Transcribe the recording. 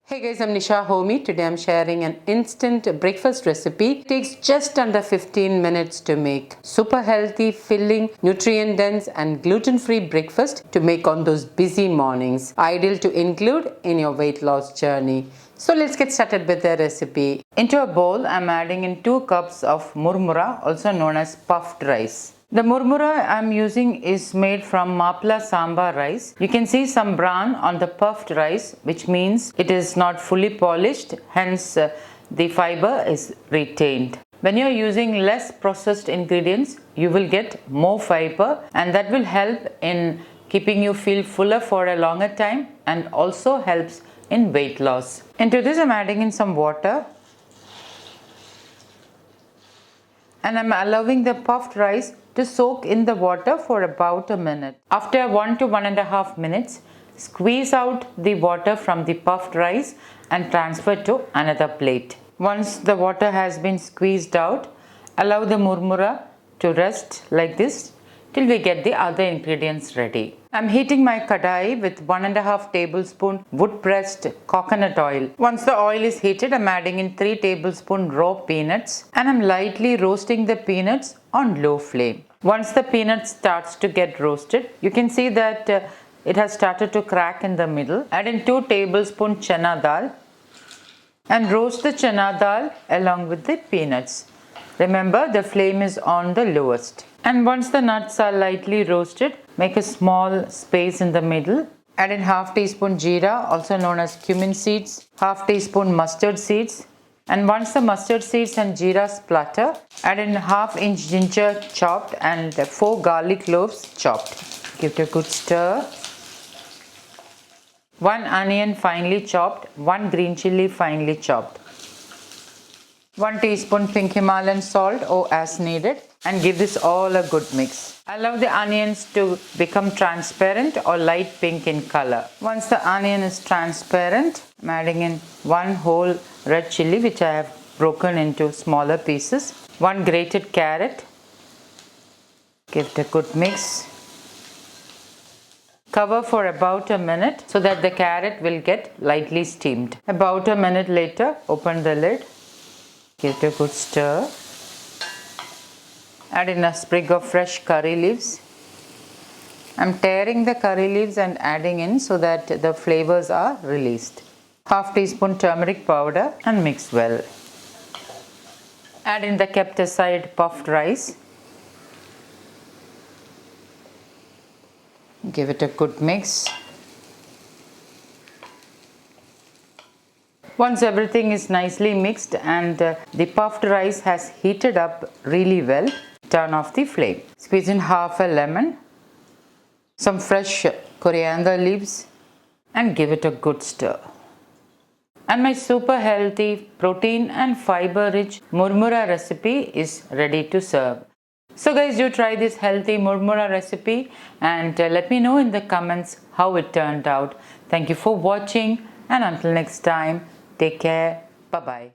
Hey guys, I'm Nisa Homey. Today I'm sharing an instant breakfast recipe. It takes just under 15 minutes to make. Super healthy, filling, nutrient dense and gluten-free breakfast to make on those busy mornings. Ideal to include in your weight loss journey. So let's get started with the recipe. Into a bowl, I'm adding in 2 cups of murmura, also known as puffed rice. The murmura I'm using is made from mapla sambar rice. You can see some brown on the puffed rice, which means it is not fully polished, hence the fiber is retained. When you're using less processed ingredients, you will get more fiber, and that will help in keeping you feel fuller for a longer time and also helps in weight loss. Into this I'm adding in some water, and I'm allowing the puffed rice to soak in the water for about a minute. After 1 to 1.5 minutes, squeeze out the water from the puffed rice and transfer to another plate. Once the water has been squeezed out, allow the murmura to rest like this till we get the other ingredients ready. I'm heating my kadai with 1.5 tablespoon wood pressed coconut oil. Once the oil is heated, I'm adding in 3 tablespoon raw peanuts, and I'm lightly roasting the peanuts on low flame. Once the peanut starts to get roasted, you can see that it has started to crack in the middle. Add in 2 tablespoon chana dal and roast the chana dal along with the peanuts. Remember, the flame is on the lowest. And once the nuts are lightly roasted, make a small space in the middle. Add in half teaspoon jeera, also known as cumin seeds, half teaspoon mustard seeds. And once the mustard seeds and jeera splutter, add in half-inch ginger chopped and 4 garlic cloves chopped. Give it a good stir. 1 onion finely chopped, 1 green chilli finely chopped. 1 teaspoon pink Himalayan salt or as needed, and give this all a good mix. Allow the onions to become transparent or light pink in color. Once the onion is transparent, I'm adding in 1 whole red chilli which I have broken into smaller pieces, 1 grated carrot. Give it a good mix. Cover for about a minute so that the carrot will get lightly steamed. About a minute later, open the lid. Give it a good stir. Add in a sprig of fresh curry leaves. I'm tearing the curry leaves and adding in so that the flavors are released. Half teaspoon turmeric powder and mix well. Add in the kept aside puffed rice. Give it a good mix. Once everything is nicely mixed and the puffed rice has heated up really well, turn off the flame. Squeeze in half a lemon, some fresh coriander leaves, and give it a good stir. And my super healthy, protein and fiber rich murmura recipe is ready to serve. So guys, do try this healthy murmura recipe and let me know in the comments how it turned out. Thank you for watching, and until next time, take care. Bye-bye.